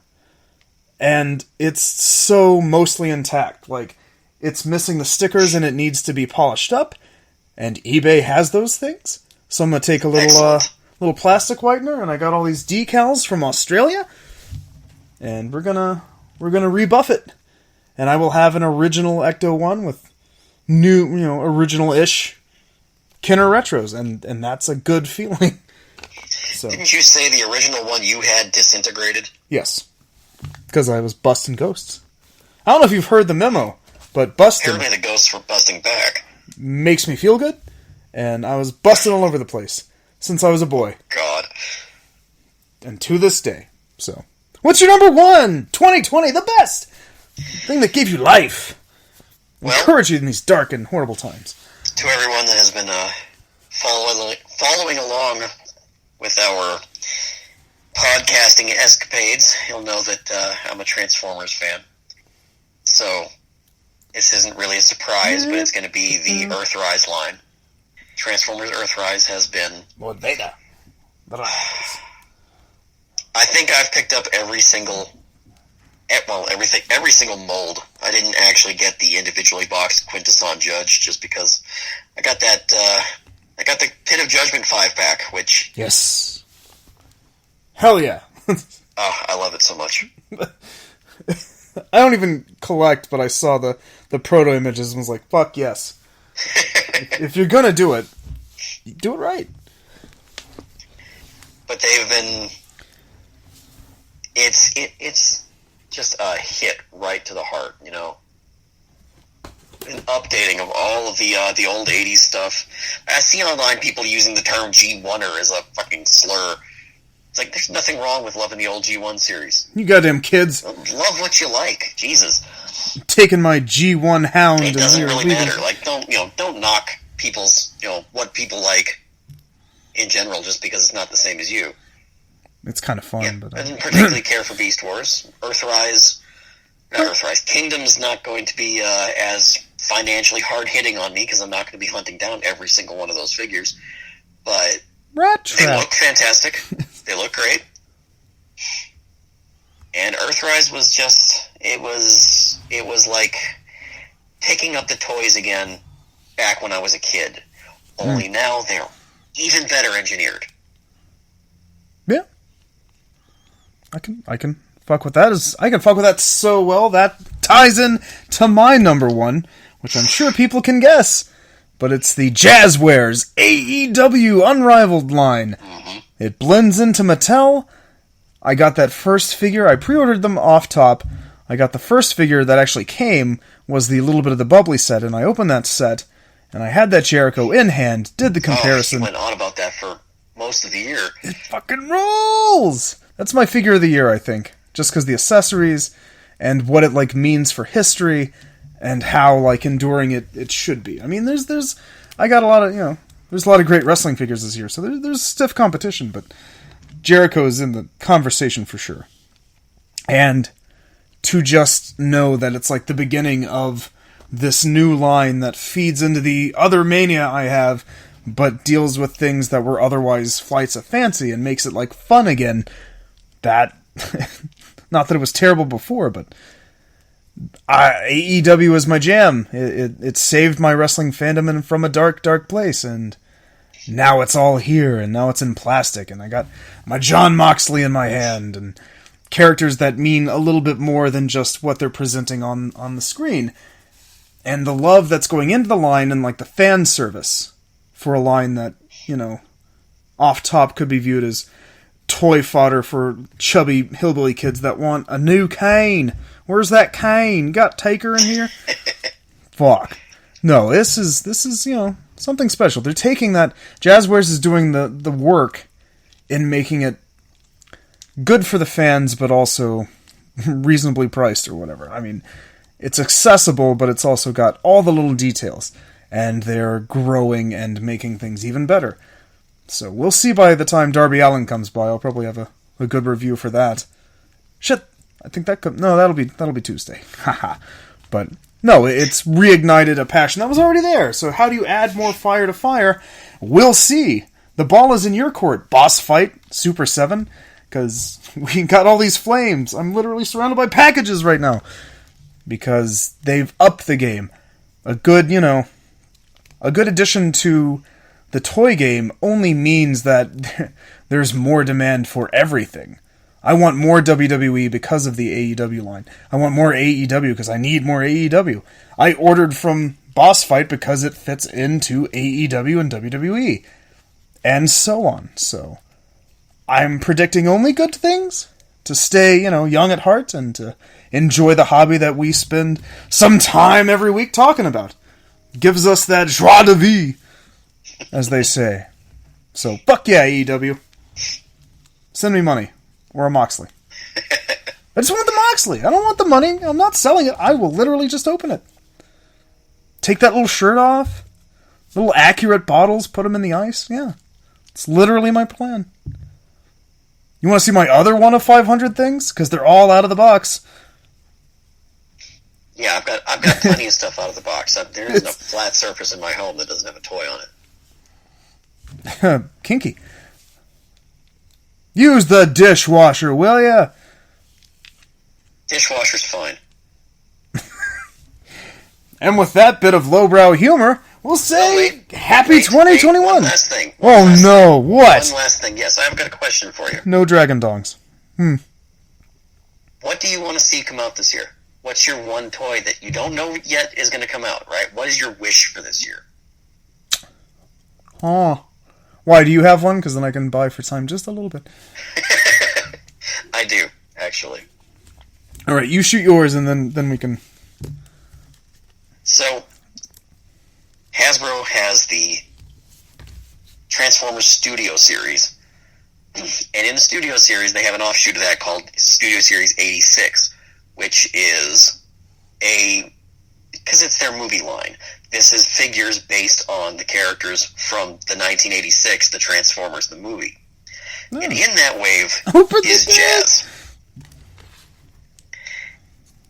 Speaker 1: and it's so mostly intact. Like it's missing the stickers and it needs to be polished up. And eBay has those things. So I'm going to take a little plastic whitener, and I got all these decals from Australia. And we're gonna rebuff it. And I will have an original Ecto-1 with new, original-ish Kenner Retros. And that's a good feeling. So,
Speaker 2: didn't you say the original one you had disintegrated?
Speaker 1: Yes. Because I was busting ghosts. I don't know if you've heard the memo, but busting...
Speaker 2: Apparently the ghosts were busting back.
Speaker 1: makes me feel good, and I was busting all over the place since I was a boy.
Speaker 2: God.
Speaker 1: And to this day. So, what's your number one? 2020, the best thing that gave you life. Encourage you in these dark and horrible times.
Speaker 2: To everyone that has been following along with our podcasting escapades, you'll know that I'm a Transformers fan. So, this isn't really a surprise, but it's going to be the Earthrise line. Transformers Earthrise has been...
Speaker 1: Lord Vader.
Speaker 2: I think I've picked up every single mold. I didn't actually get the individually boxed Quintesson Judge just because I got that. I got the Pit of Judgment 5-pack, which
Speaker 1: yes, hell yeah!
Speaker 2: I love it so much.
Speaker 1: I don't even collect, but I saw the proto images and was like, "Fuck yes!" If you're gonna do it, do it right.
Speaker 2: But they've been. It's just a hit right to the heart, you know. An updating of all of the old 80s stuff. I see online people using the term G1er as a fucking slur. It's like, there's nothing wrong with loving the old G1 series.
Speaker 1: You goddamn kids.
Speaker 2: Love what you like. Jesus.
Speaker 1: Taking my G1 hound.
Speaker 2: It doesn't really matter. Like, don't knock people's, what people like in general just because it's not the same as you.
Speaker 1: It's kind of fun, but
Speaker 2: I didn't particularly care for Beast Wars. Kingdom's not going to be as financially hard-hitting on me because I'm not going to be hunting down every single one of those figures. But they look fantastic. They look great. And Earthrise was just... It was like picking up the toys again back when I was a kid. Only now they're even better engineered.
Speaker 1: Yeah. I can fuck with that. I can fuck with that so well that ties in to my number one, which I'm sure people can guess. But it's the Jazzwares AEW Unrivaled line.
Speaker 2: Mm-hmm.
Speaker 1: It blends into Mattel. I got that first figure. I pre-ordered them off top. I got the first figure that actually came was the little bit of the bubbly set, and I opened that set, and I had that Jericho in hand, did the comparison.
Speaker 2: Oh, he went on about that for most of the year.
Speaker 1: It fucking rolls! That's my figure of the year, I think. Just because the accessories and what it means for history and how enduring it should be. I mean, I got a lot of there's a lot of great wrestling figures this year, so there's stiff competition, but Jericho is in the conversation for sure. And to just know that it's the beginning of this new line that feeds into the other Mania I have, but deals with things that were otherwise flights of fancy and makes it fun again. That, not that it was terrible before, but AEW is my jam. It saved my wrestling fandom from a dark, dark place, and now it's all here, and now it's in plastic, and I got my Jon Moxley in my hand, and characters that mean a little bit more than just what they're presenting on the screen. And the love that's going into the line and the fan service for a line that, off top could be viewed as toy fodder for chubby hillbilly kids that want a new Kane. Where's that Kane? Got Taker in here? Fuck. No, this is something special. They're taking that. Jazzwares is doing the work in making it good for the fans, but also reasonably priced or whatever. I mean, it's accessible, but it's also got all the little details, and they're growing and making things even better. So we'll see by the time Darby Allin comes by. I'll probably have a good review for that. Shit, I think that'll be Tuesday. Haha. But no, it's reignited a passion that was already there. So how do you add more fire to fire? We'll see. The ball is in your court. Boss fight, Super 7, because we got all these flames. I'm literally surrounded by packages right now because they've upped the game. A good addition to the toy game only means that there's more demand for everything. I want more WWE because of the AEW line. I want more AEW because I need more AEW. I ordered from Boss Fight because it fits into AEW and WWE. And so on. So, I'm predicting only good things to stay, young at heart and to enjoy the hobby that we spend some time every week talking about. Gives us that joie de vie, as they say. So, fuck yeah, AEW. Send me money. Or a Moxley. I just want the Moxley. I don't want the money. I'm not selling it. I will literally just open it. Take that little shirt off. Little accurate bottles, put them in the ice. Yeah. It's literally my plan. You want to see my other one of 500 things? Because they're all out of the box.
Speaker 2: Yeah, I've got plenty of stuff out of the box. There isn't a flat surface in my home that doesn't have a toy on it.
Speaker 1: Kinky. Use the dishwasher, will ya?
Speaker 2: Dishwasher's fine.
Speaker 1: And with that bit of lowbrow humor, we'll say happy 2021.
Speaker 2: One last thing.
Speaker 1: What?
Speaker 2: One last thing. Yes, I've got a question for you.
Speaker 1: No dragon dongs.
Speaker 2: What do you want to see come out this year? What's your one toy that you don't know yet is going to come out, right? What is your wish for this year?
Speaker 1: Oh. Why, do you have one? Because then I can buy for time just a little bit.
Speaker 2: I do, actually.
Speaker 1: Alright, you shoot yours and then we can...
Speaker 2: So, Hasbro has the Transformers Studio Series. And in the Studio Series, they have an offshoot of that called Studio Series 86, which is because it's their movie line. This is figures based on the characters from the 1986 The Transformers, the movie. Oh. And in that wave is Jazz.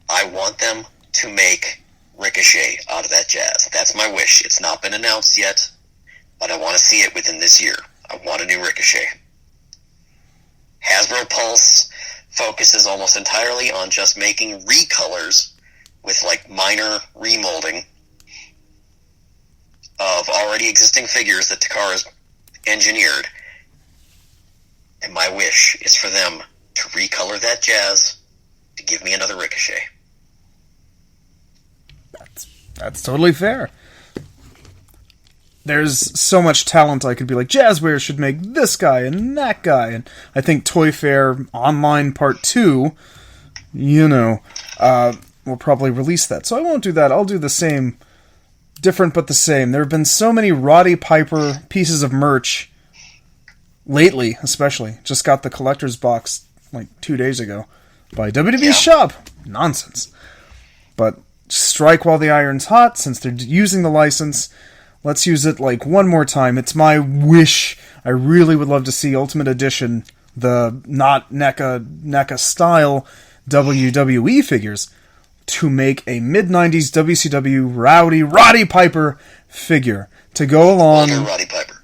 Speaker 2: I want them to make Ricochet out of that Jazz. That's my wish. It's not been announced yet, but I want to see it within this year. I want a new Ricochet. Hasbro Pulse focuses almost entirely on just making recolors with like minor remolding of already existing figures that Takara's engineered. And my wish is for them to recolor that Jazz to give me another Ricochet.
Speaker 1: That's totally fair. There's so much talent. I could be like, Jazzware should make this guy and that guy. And I think Toy Fair Online Part 2, will probably release that. So I won't do that. I'll do the same. Different but the same. There have been so many Roddy Piper pieces of merch lately, especially. Just got the collector's box like 2 days ago by WWE Shop. Nonsense. But strike while the iron's hot. Since they're using the license, let's use it like one more time. It's my wish. I really would love to see Ultimate Edition, the not NECA style WWE figures, to make a mid-90s WCW Roddy Piper figure to go along.
Speaker 2: Roddy Piper.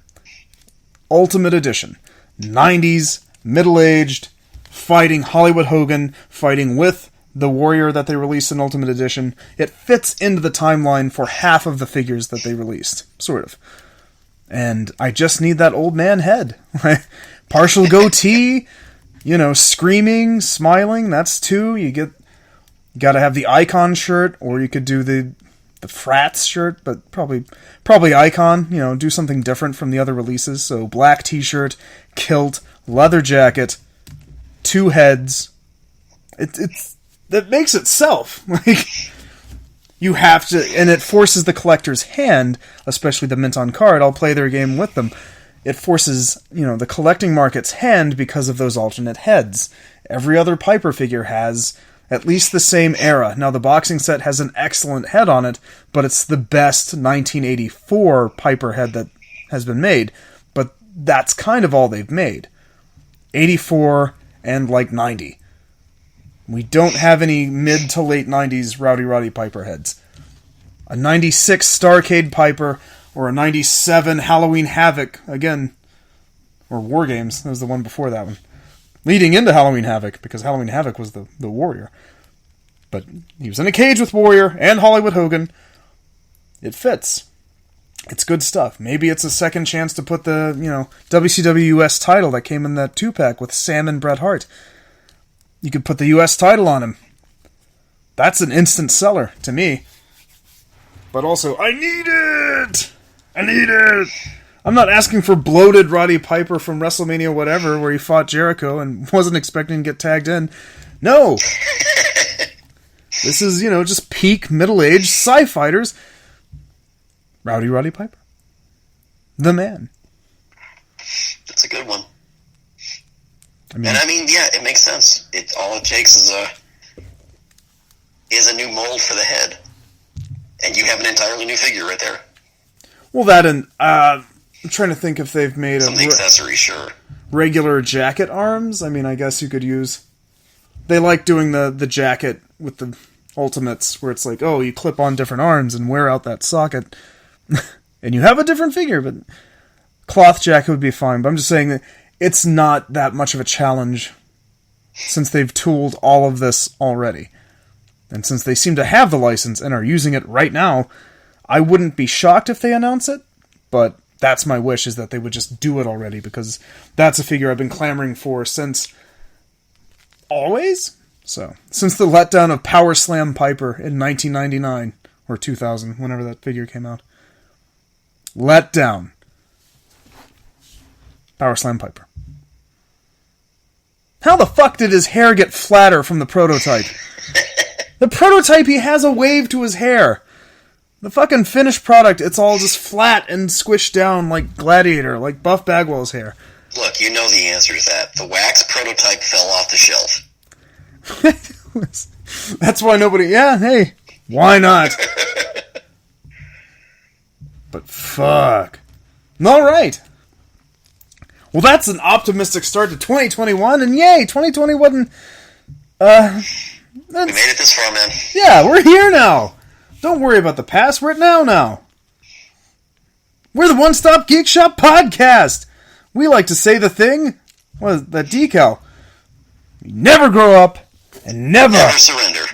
Speaker 1: Ultimate Edition. 90s, middle-aged, fighting Hollywood Hogan, fighting with the Warrior that they released in Ultimate Edition. It fits into the timeline for half of the figures that they released. Sort of. And I just need that old man head. Partial goatee, screaming, smiling, that's two. You gotta have the Icon shirt, or you could do the Frats shirt, but probably Icon, do something different from the other releases. So black t-shirt, kilt, leather jacket, two heads. That makes itself. Like, you have to, and it forces the collector's hand, especially the mint on card. I'll play their game with them. It forces, the collecting market's hand because of those alternate heads. Every other Piper figure has at least the same era. Now, the boxing set has an excellent head on it, but it's the best 1984 Piper head that has been made. But that's kind of all they've made. 84 and 90. We don't have any mid to late 90s Roddy Piper heads. A 96 Starcade Piper or a 97 Halloween Havoc, again, or War Games, that was the one before that one. Leading into Halloween Havoc, because Halloween Havoc was the Warrior. But he was in a cage with Warrior and Hollywood Hogan. It fits. It's good stuff. Maybe it's a second chance to put the, WCW US title that came in that 2-pack with Sam and Bret Hart. You could put the US title on him. That's an instant seller to me. But also, I need it! I'm not asking for bloated Roddy Piper from WrestleMania whatever, where he fought Jericho and wasn't expecting to get tagged in. No! This is, just peak middle-aged sci-fighters. Rowdy Roddy Piper. The man.
Speaker 2: That's a good one.
Speaker 1: I mean,
Speaker 2: And I mean, yeah, it makes sense. All it takes is a new mold for the head, and you have an entirely new figure right there.
Speaker 1: well, that and I'm trying to think if they've made
Speaker 2: Some of the accessories, sure.
Speaker 1: regular jacket arms. I mean, I guess you could use. They like doing the jacket with the Ultimates, where it's like, oh, you clip on different arms and wear out that socket, and you have a different figure. But cloth jacket would be fine. But I'm just saying that it's not that much of a challenge since they've tooled all of this already. And since they seem to have the license and are using it right now, I wouldn't be shocked if they announce it, but that's my wish, is that they would just do it already, because that's a figure I've been clamoring for since always. So, since the letdown of Power Slam Piper in 1999, or 2000, whenever that figure came out. Letdown. Power Slam Piper. How the fuck did his hair get flatter from the prototype? The prototype, he has a wave to his hair. The fucking finished product, it's all just flat and squished down like Gladiator, like Buff Bagwell's hair.
Speaker 2: Look, you know the answer to that. The wax prototype fell off the shelf.
Speaker 1: That's why nobody... Yeah, hey, why not? But fuck. Alright. Well, that's an optimistic start to 2021, and yay, 2020 wasn't...
Speaker 2: We made it this far, man.
Speaker 1: Yeah, we're here now. Don't worry about the past, we're at now. We're the One Stop Geek Shop podcast. We like to say the thing... What is that decal? We never grow up, and never
Speaker 2: Surrender.